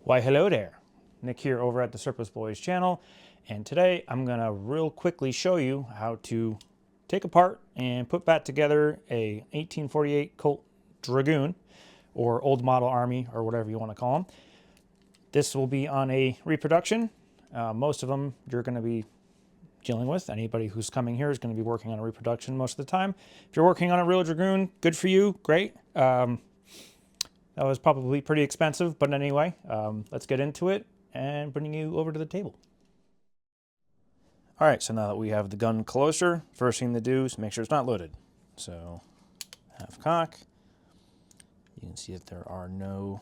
Why hello there, Nick here over at the Surplus Boys channel, and today I'm going to real quickly show you how to take apart and put back together a 1848 Colt Dragoon, or old model Army, or whatever you want to call them. This will be on a reproduction. Most of them you're going to be dealing with. Anybody who's coming here is going to be working on a reproduction most of the time. If you're working on a real Dragoon, good for you, great. That was probably pretty expensive, but anyway, let's get into it and bring you over to the table. All right, so now that we have the gun closer, first thing to do is make sure it's not loaded. So, half cock. You can see that there are no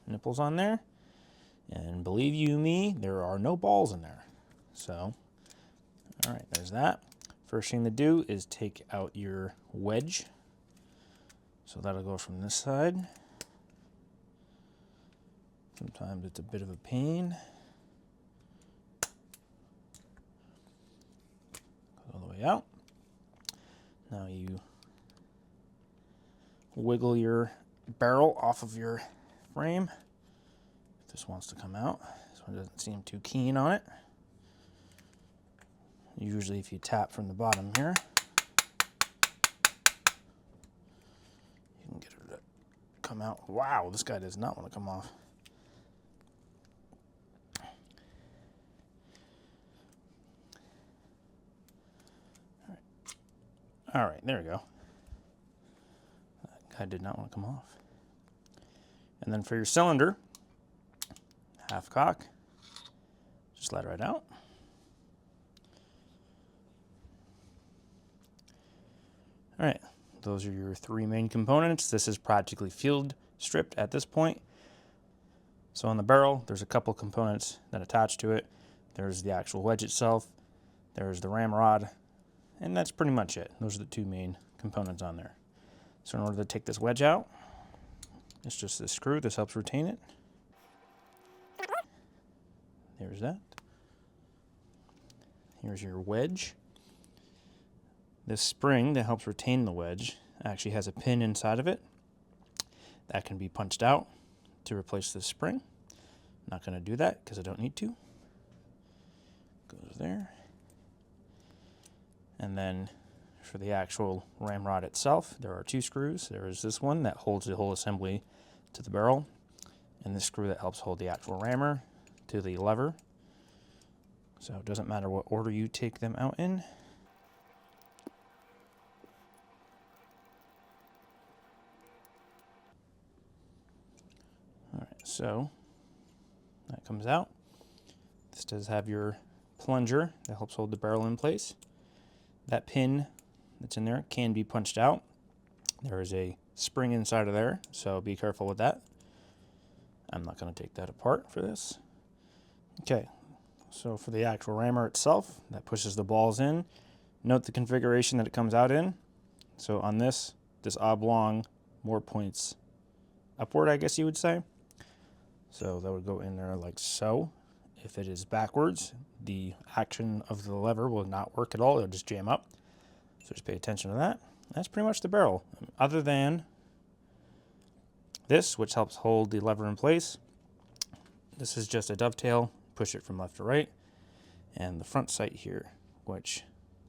nipples on there. And believe you me, there are no balls in there. So, all right, there's that. First thing to do is take out your wedge. So that'll go from this side. Sometimes it's a bit of a pain. Go all the way out. Now you wiggle your barrel off of your frame. If this wants to come out. This one doesn't seem too keen on it. Usually if you tap from the bottom here, you can get her to come out. Wow, this guy does not want to come off. All right, there we go. That guy did not want to come off. And then for your cylinder, half cock, just let it right out. All right, those are your three main components. This is practically field stripped at this point. So on the barrel, there's a couple components that attach to it. There's the actual wedge itself, there's the ramrod, and that's pretty much it. Those are the two main components on there. So in order to take this wedge out, it's just this screw. This helps retain it. There's that. Here's your wedge. This spring that helps retain the wedge actually has a pin inside of it that can be punched out to replace this spring. I'm not going to do that because I don't need to. Goes there. And then for the actual ramrod itself, there are two screws. There is this one that holds the whole assembly to the barrel, and this screw that helps hold the actual rammer to the lever. So it doesn't matter what order you take them out in. All right, so that comes out. This does have your plunger that helps hold the barrel in place. That pin that's in there can be punched out. There is a spring inside of there, so be careful with that. I'm not going to take that apart for this. Okay, so for the actual rammer itself, that pushes the balls in. Note the configuration that it comes out in. So on this oblong more points upward, I guess you would say. So that would go in there like so. If it is backwards, the action of the lever will not work at all. It'll just jam up. So just pay attention to that. That's pretty much the barrel. Other than this, which helps hold the lever in place, this is just a dovetail. Push it from left to right. And the front sight here, which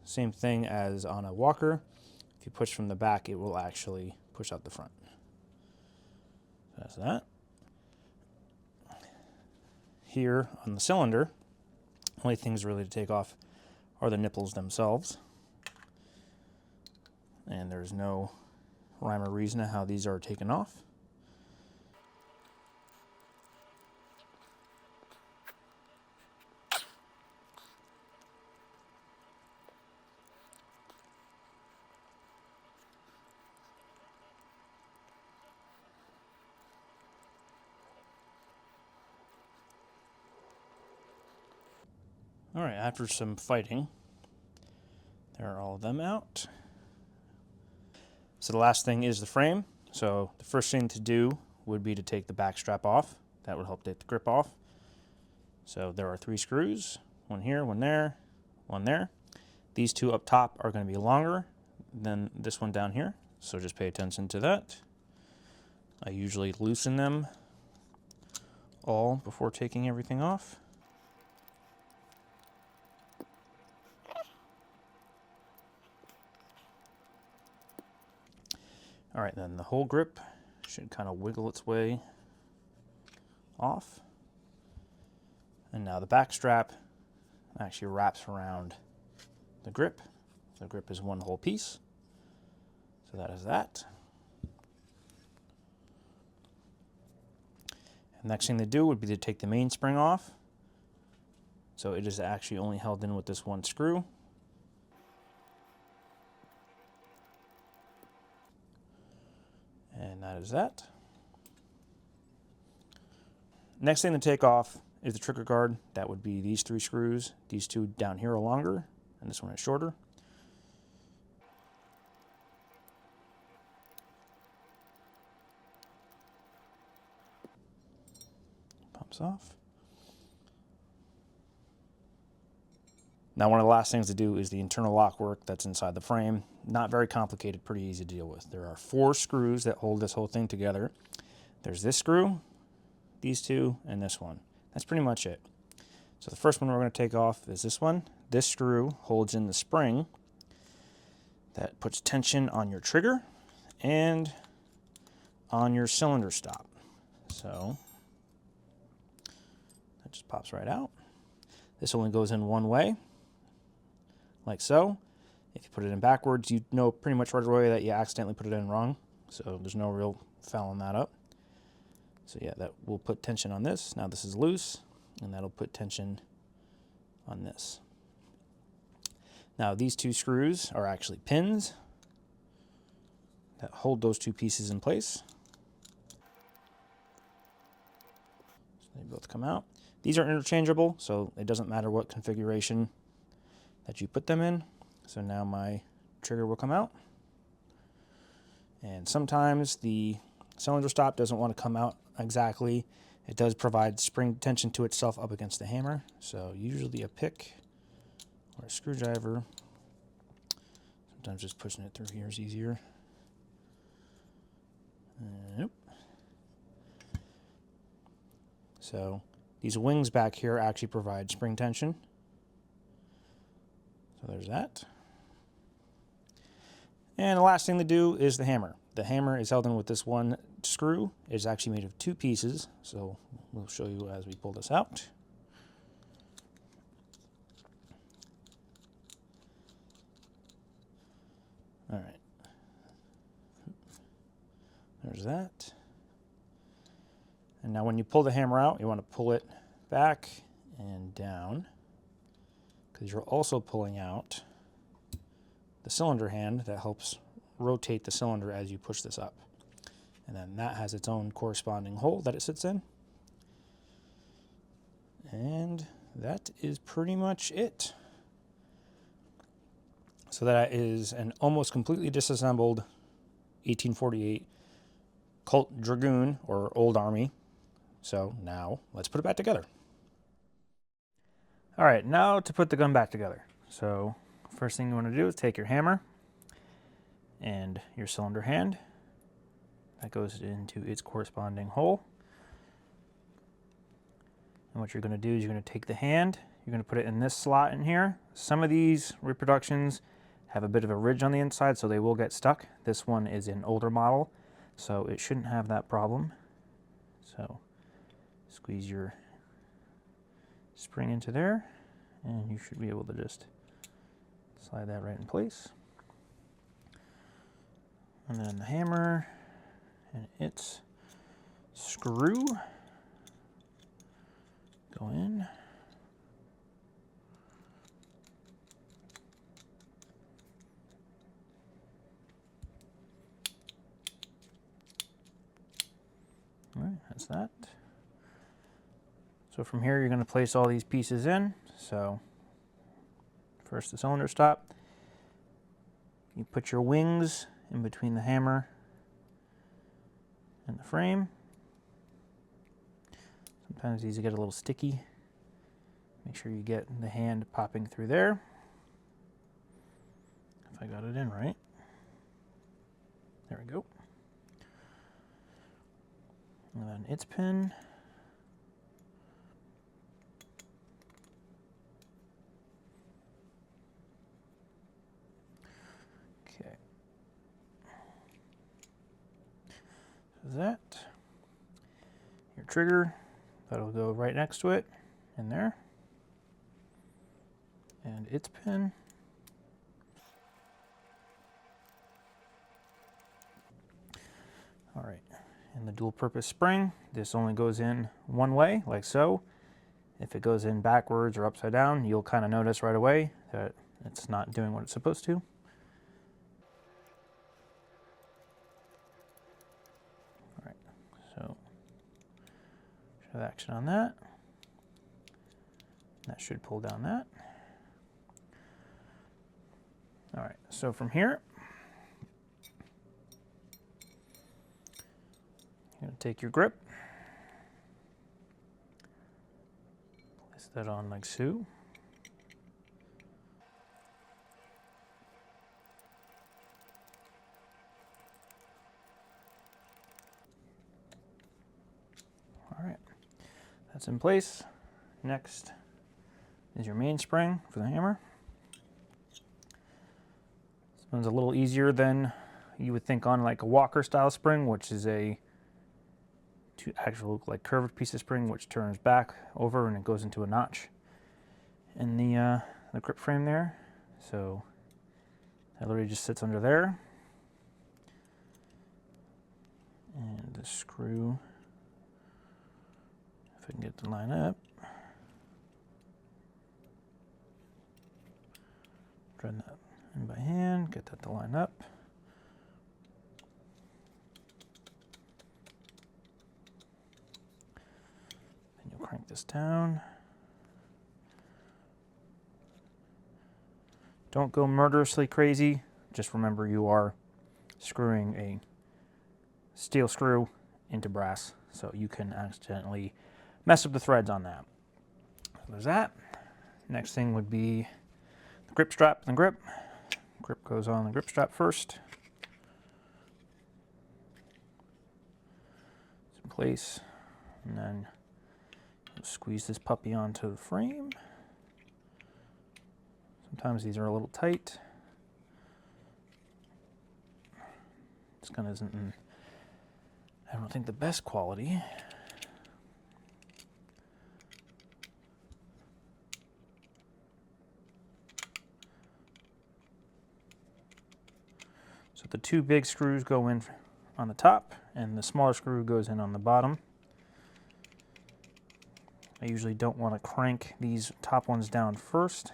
same thing as on a walker. If you push from the back, it will actually push out the front. That's that. Here on the cylinder, only things really to take off are the nipples themselves. And there's no rhyme or reason to how these are taken off. All right, after some fighting, there are all of them out. So the last thing is the frame. So the first thing to do would be to take the back strap off. That would help take the grip off. So there are three screws, one here, one there, one there. These two up top are going to be longer than this one down here. So just pay attention to that. I usually loosen them all before taking everything off. All right, then the whole grip should kind of wiggle its way off. And now the back strap actually wraps around the grip. The grip is one whole piece. So that is that. And next thing to do would be to take the mainspring off. So it is actually only held in with this one screw. And that is that. Next thing to take off is the trigger guard. That would be these 3 screws. These 2 down here are longer, and this one is shorter. Pops off. Now, one of the last things to do is the internal lock work that's inside the frame. Not very complicated, pretty easy to deal with. There are 4 screws that hold this whole thing together. There's this screw, these 2, and this one. That's pretty much it. So the first one we're going to take off is this one. This screw holds in the spring that puts tension on your trigger and on your cylinder stop. So that just pops right out. This only goes in one way, like so. If you put it in backwards, you know pretty much right away that you accidentally put it in wrong. So there's no real fouling that up. So yeah, that will put tension on this. Now this is loose, and that'll put tension on this. Now these 2 screws are actually pins that hold those 2 pieces in place. So they both come out. These are interchangeable, so it doesn't matter what configuration that you put them in. So now my trigger will come out. And sometimes the cylinder stop doesn't want to come out exactly. It does provide spring tension to itself up against the hammer. So usually a pick or a screwdriver. Sometimes just pushing it through here is easier. Nope. So these wings back here actually provide spring tension. So there's that. And the last thing to do is the hammer. The hammer is held in with this one screw. It's actually made of 2 pieces, so we'll show you as we pull this out. All right. There's that. And now when you pull the hammer out, you want to pull it back and down, because you're also pulling out the cylinder hand that helps rotate the cylinder as you push this up. And then that has its own corresponding hole that it sits in. And that is pretty much it. So that is an almost completely disassembled 1848 Colt Dragoon, or Old Army. So now let's put it back together. All right, now to put the gun back together. So first thing you want to do is take your hammer and your cylinder hand. That goes into its corresponding hole. And what you're going to do is you're going to take the hand, you're going to put it in this slot in here. Some of these reproductions have a bit of a ridge on the inside, so they will get stuck. This one is an older model, so it shouldn't have that problem. So squeeze your spring into there, and you should be able to just slide that right in place. And then the hammer and its screw go in. All right, that's that. So from here, you're going to place all these pieces in. So first the cylinder stop. You put your wings in between the hammer and the frame. Sometimes these get a little sticky. Make sure you get the hand popping through there. If I got it in right. There we go. And then its pin. that. Your trigger, that'll go right next to it, in there. And its pin. All right, and the dual purpose spring, this only goes in one way, like so. If it goes in backwards or upside down, you'll kind of notice right away that it's not doing what it's supposed to. All right, so should have action on that. That should pull down that. All right, so from here, you're going to take your grip, place that on like so. All right, that's in place. Next is your mainspring for the hammer. This one's a little easier than you would think on like a Walker style spring, which is a actual like curved piece of spring which turns back over and it goes into a notch in the grip frame there. So that literally just sits under there. And the screw, if I can get it to line up. Run that in by hand, get that to line up. Then you'll crank this down. Don't go murderously crazy. Just remember you are screwing a steel screw into brass, so you can accidentally mess up the threads on that. So there's that. Next thing would be the grip strap and the grip. Grip goes on the grip strap first. It's in place, and then you'll squeeze this puppy onto the frame. Sometimes these are a little tight. This gun isn't in, I don't think, the best quality. So the two big screws go in on the top, and the smaller screw goes in on the bottom. I usually don't want to crank these top ones down first.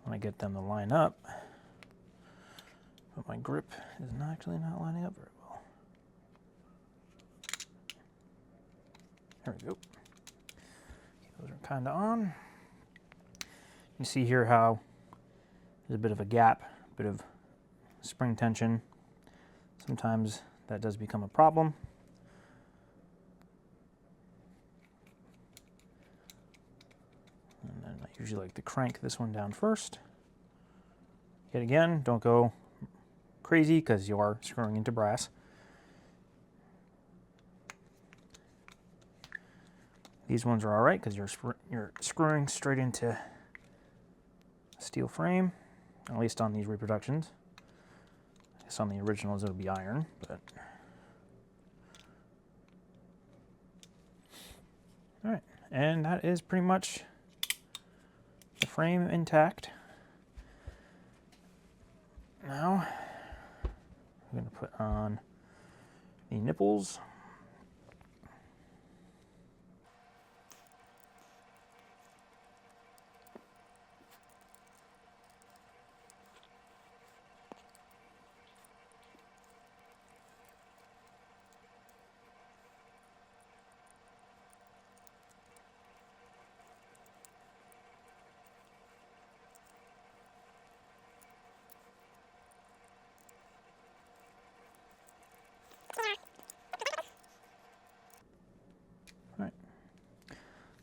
I want to get them to line up. But my grip is actually not lining up very well. There we go. Those are kind of on. You see here how there's a bit of a gap, a bit of spring tension. Sometimes that does become a problem. And then I usually like to crank this one down first. Yet again, don't go crazy because you are screwing into brass. These ones are all right because you're screwing straight into a steel frame, at least on these reproductions. I guess on the originals it'll be iron, but all right. And that is pretty much the frame intact. Now I'm going to put on the nipples.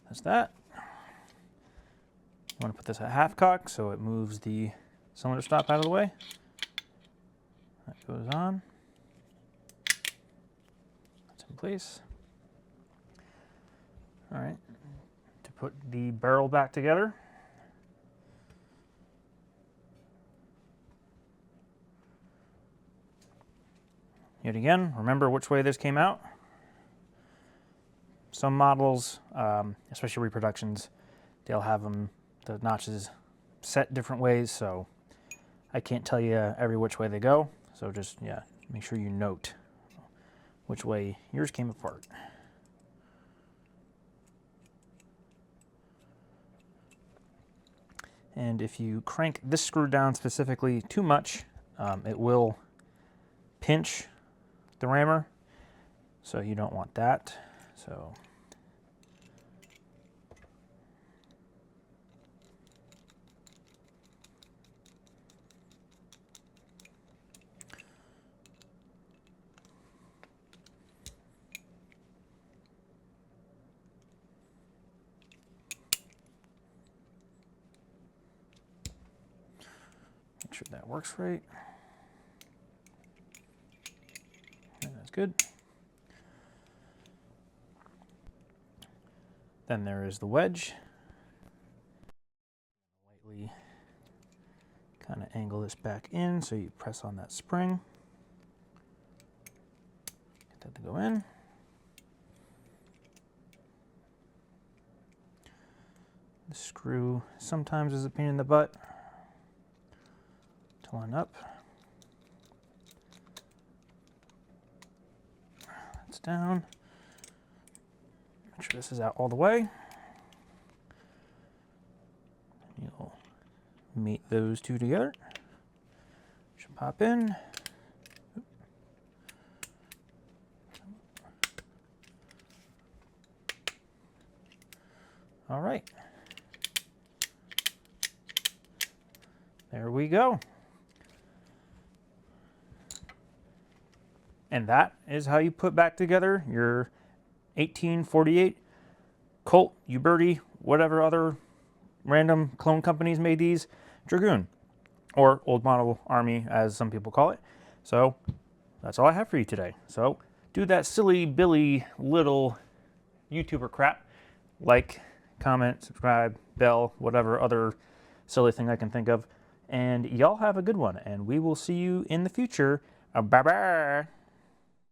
That's that. I want to put this at half cock so it moves the cylinder stop out of the way. That goes on. That's in place. All right. To put the barrel back together, Yet again, remember which way this came out. Some models, especially reproductions, they'll have the notches set different ways, so I can't tell you every which way they go. So just, yeah, make sure you note which way yours came apart. And if you crank this screw down specifically too much, it will pinch the rammer, so you don't want that. So make sure that works right. And that's good. Then there is the wedge. Lightly kind of angle this back in so you press on that spring. Get that to go in. The screw sometimes is a pain in the butt to line up. That's down. Make sure this is out all the way. You'll meet those two together. Should pop in. All right. There we go. And that is how you put back together your 1848 Colt, Uberti, whatever other random clone companies made these, Dragoon, or old model Army as some people call it. So that's all I have for you today. So do that silly Billy little YouTuber crap, like, comment, subscribe, bell, whatever other silly thing I can think of. And y'all have a good one, and we will see you in the future. Bye-bye.